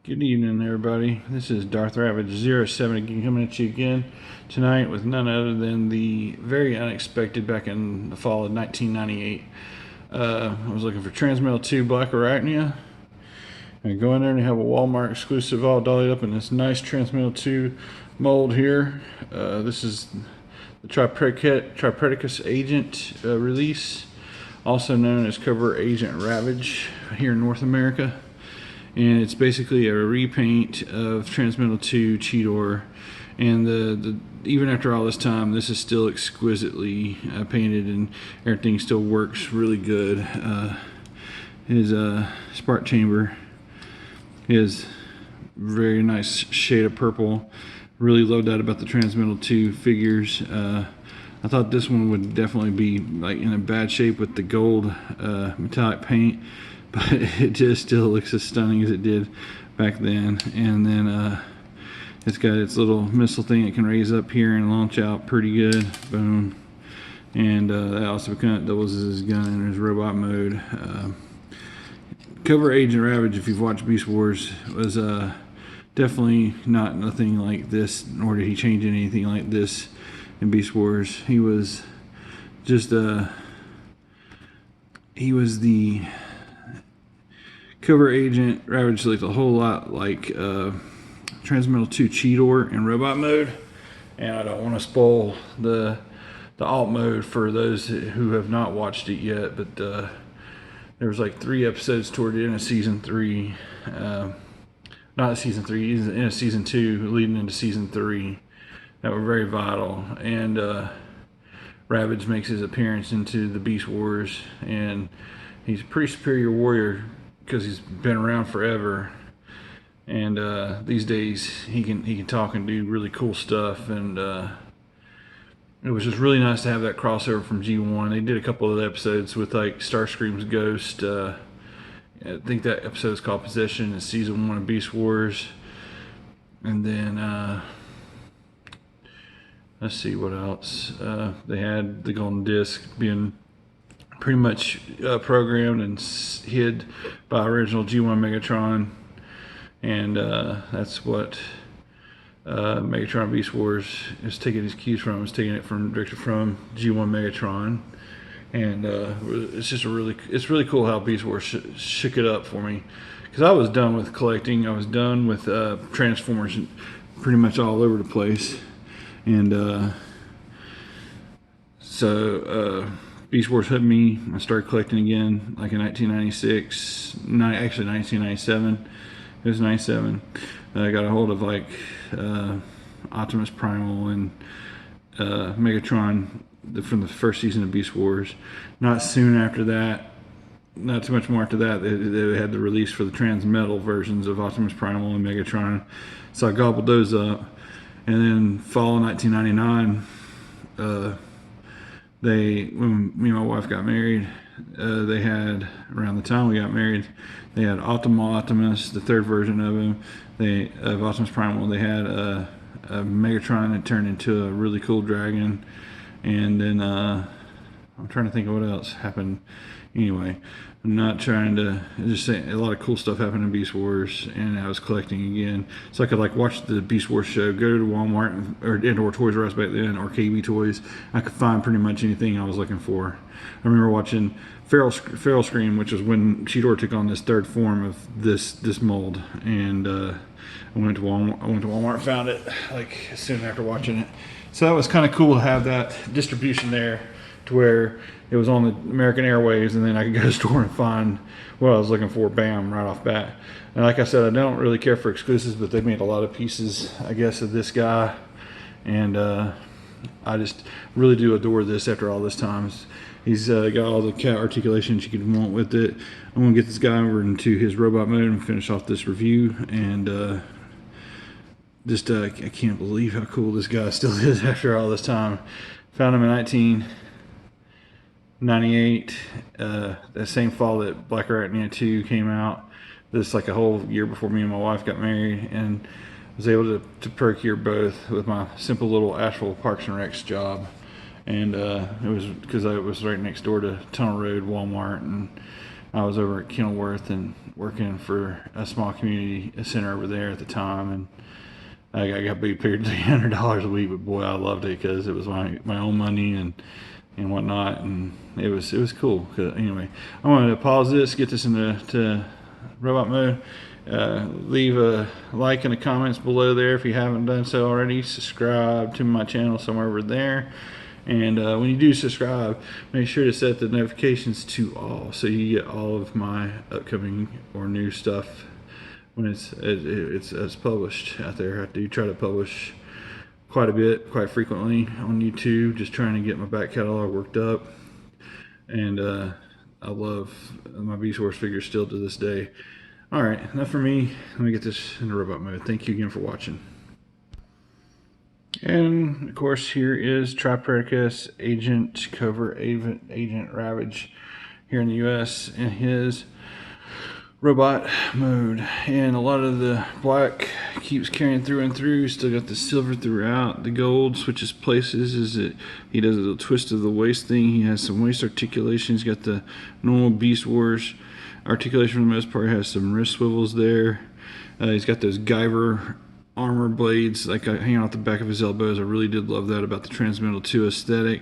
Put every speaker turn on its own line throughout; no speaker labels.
Good evening, everybody. This is Darth Ravage 07 again, coming at you again tonight with none other than the very unexpected back in the fall of 1998. I was looking for Transmetal 2 Blackarachnia. I go in there and have a Walmart exclusive all dollied up in this nice Transmetal 2 mold here. This is the Tripredicus Agent release, also known as Covert Agent Ravage here in North America. And it's basically a repaint of Transmetal 2 Cheetor, and even after all this time, this is still exquisitely painted, and everything still works really good. His spark chamber is very nice shade of purple. Really loved that about the Transmetal 2 figures. I thought this one would definitely be like in a bad shape with the gold metallic paint, but it just still looks as stunning as it did back then. And then it's got its little missile thing it can raise up here and launch out pretty good. Boom. And that also doubles as his gun in his robot mode. Covert Agent Ravage, if you've watched Beast Wars, was definitely nothing like this, nor did he change anything like this in Beast Wars. He was just he was the Covert Agent Ravage, looked a whole lot like Transmetal 2 Cheetor in robot mode, and I don't want to spoil the alt mode for those who have not watched it yet, but there was like 3 episodes toward the end of season 3, not season 3, in a season 2 leading into season 3, that were very vital. And Ravage makes his appearance into the Beast Wars, and he's a pretty superior warrior because he's been around forever, and these days he can talk and do really cool stuff. And it was just really nice to have that crossover from G1. They did a couple of episodes with like Starscream's ghost. I think that episode is called Possession. It's season 1 of Beast Wars. And then let's see what else. They had the Golden Disc being pretty much programmed and hid by original G1 Megatron, and that's what Megatron Beast Wars is taking his cues from. It's taking it directly from G1 Megatron, and it's just it's really cool how Beast Wars shook it up for me, because I was done with collecting. I was done with Transformers pretty much all over the place, and so Beast Wars hit me. I started collecting again like in 1996, actually 1997. It was 97. I got a hold of like Optimus Primal and Megatron from the first season of Beast Wars. Not soon after that, not too much more after that, they had the release for the Transmetal versions of Optimus Primal and Megatron. So I gobbled those up. And then fall of 1999, when me and my wife got married, they had, around the time we got married, they had Optimus, the third version of him, of Optimus Primal. They had a Megatron that turned into a really cool dragon, and then I'm trying to think of what else happened. Anyway, I'm not trying to just say, a lot of cool stuff happened in Beast Wars, and I was collecting again. So I could like watch the Beast Wars show, go to Walmart or Toys R Us back then, or KB Toys. I could find pretty much anything I was looking for. I remember watching Feral Scream, which was when Cheetor took on this third form of this mold, and I went to Walmart, found it like soon after watching it. So that was kind of cool to have that distribution there, to where it was on the American Airways, and then I could go to the store and find what I was looking for, bam, right off bat. And like I said, I don't really care for exclusives, but they made a lot of pieces, I guess, of this guy, and I just really do adore this after all this time. He's got all the cat articulations you could want with it. I'm going to get this guy over into his robot mode and finish off this review, and I can't believe how cool this guy still is after all this time. Found him in 1998, that same fall that Blackarachnia 2 came out. This like a whole year before me and my wife got married, and was able to procure both with my simple little Asheville Parks and Recs job. And it was because I was right next door to Tunnel Road Walmart, and I was over at Kenilworth and working for a small community center over there at the time, and I got paid $300 a week, but boy, I loved it because it was my own money and whatnot, and it was cool. Anyway, I'm going to pause this, get this into robot mode. Leave a like in the comments below there if you haven't done so already. Subscribe to my channel somewhere over there. And when you do subscribe, make sure to set the notifications to all so you get all of my upcoming or new stuff when it's published out there. I do try to publish quite a bit, quite frequently on YouTube, just trying to get my back catalog worked up. And I love my Beast Wars figures still to this day. Alright, enough for me. Let me get this into robot mode. Thank you again for watching. And of course, here is Tripredacus Covert Agent Ravage here in the US in his robot mode. And a lot of the black keeps carrying through and through. Still got the silver throughout. The gold switches places. Is it? He does a little twist of the waist thing. He has some waist articulation. He's got the normal Beast Wars articulation for the most part. He has some wrist swivels there. He's got those Guyver armor blades like hanging out the back of his elbows. I really did love that about the Transmetal 2 aesthetic.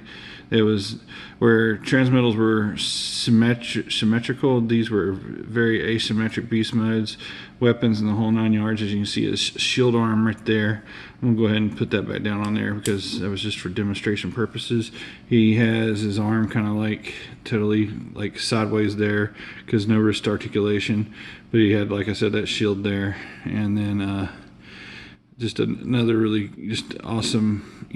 It was where Transmetals were symmetrical. These were very asymmetric beast modes, weapons in the whole 9 yards. As you can see, his shield arm right there. I'm gonna go ahead and put that back down on there because that was just for demonstration purposes. He has his arm kind of like totally like sideways there because no wrist articulation, but he had, like I said, that shield there. And then just another really just awesome,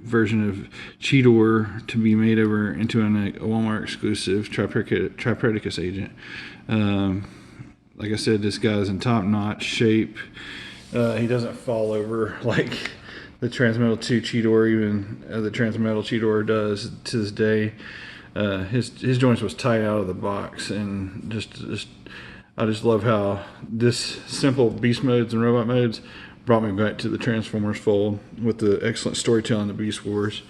version of Cheetor to be made over into a Walmart exclusive Tripredacus agent. Like I said, this guy's in top-notch shape. He doesn't fall over like the Transmetal 2 Cheetor, even the Transmetal Cheetor does to this day. His joints was tight out of the box, and I just love how this simple beast modes and robot modes brought me back to the Transformers fold with the excellent storytelling of Beast Wars.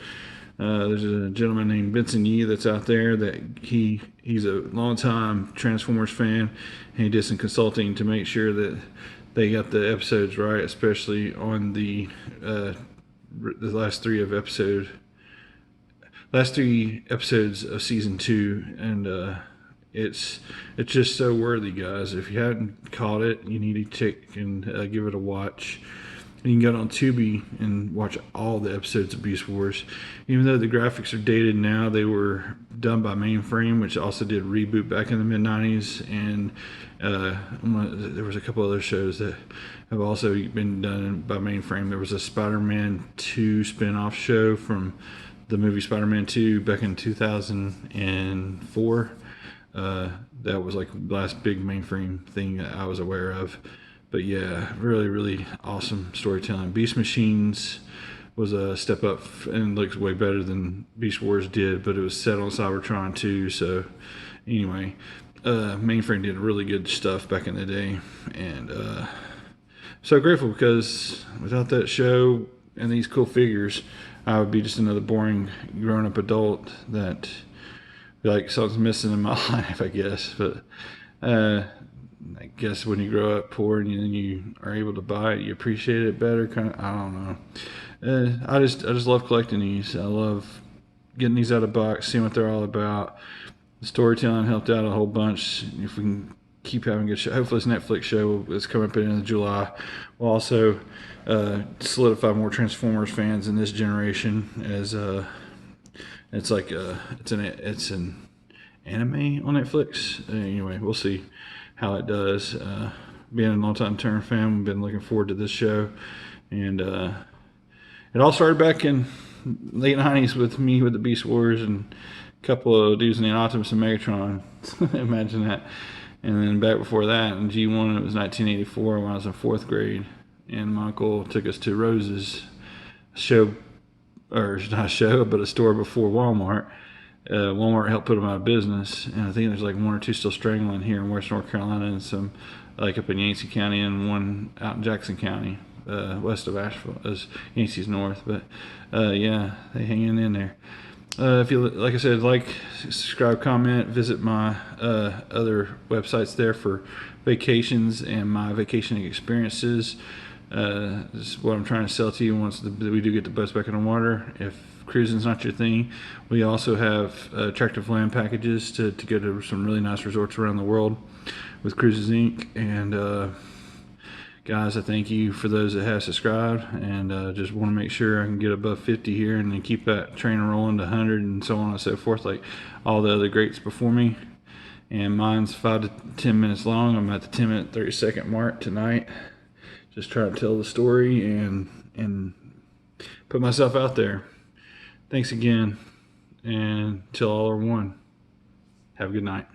There's a gentleman named Benson Yee that's out there that he's a long-time Transformers fan, and he did some consulting to make sure that they got the episodes right, especially on the last three episodes of season 2, and it's just so worthy, guys. If you haven't caught it, you need to check and give it a watch. And you can go on Tubi and watch all the episodes of Beast Wars. Even though the graphics are dated now, they were done by Mainframe, which also did Reboot back in the mid-90s. And there was a couple other shows that have also been done by Mainframe. There was a Spider-Man 2 spin-off show from the movie Spider-Man 2 back in 2004. That was like the last big Mainframe thing that I was aware of. But yeah, really, really awesome storytelling. Beast Machines was a step up and looks way better than Beast Wars did, but it was set on Cybertron too. So anyway, Mainframe did really good stuff back in the day, and so grateful, because without that show and these cool figures, I would be just another boring grown-up adult that like something's missing in my life, I guess. But I guess when you grow up poor and you are able to buy it, you appreciate it better. Kind of, I don't know. I just love collecting these. I love getting these out of the box, seeing what they're all about. The storytelling helped out a whole bunch. If we can keep having good show, hopefully this Netflix show that's coming up in July will also solidify more Transformers fans in this generation, as it's like it's an anime on Netflix. Anyway, we'll see how it does. Being a long-time Turn fan, we've been looking forward to this show, and it all started back in late 90s with me with the Beast Wars and a couple of dudes named Optimus and Megatron. Imagine that. And then back before that in G1, it was 1984 when I was in 4th grade, and my uncle took us to Rose's show, or not a show, but a store before Walmart. Walmart helped put them out of business, and I think there's like 1 or 2 still strangling here in West North Carolina, and some like up in Yancey County, and one out in Jackson County, west of Asheville, as Yancey's north. But yeah, they hanging in there. If you, like I said, like, subscribe, comment, visit my other websites there for vacations and my vacationing experiences. This is what I'm trying to sell to you once we do get the boats back in the water. If cruising's not your thing, we also have attractive land packages to go to some really nice resorts around the world with Cruises Inc. And guys, I thank you for those that have subscribed, and just want to make sure I can get above 50 here and then keep that train rolling to 100 and so on and so forth, like all the other greats before me. And mine's 5 to 10 minutes long. I'm at the 10-minute 30-second mark tonight. Just trying to tell the story and put myself out there. Thanks again, and till all are one. Have a good night.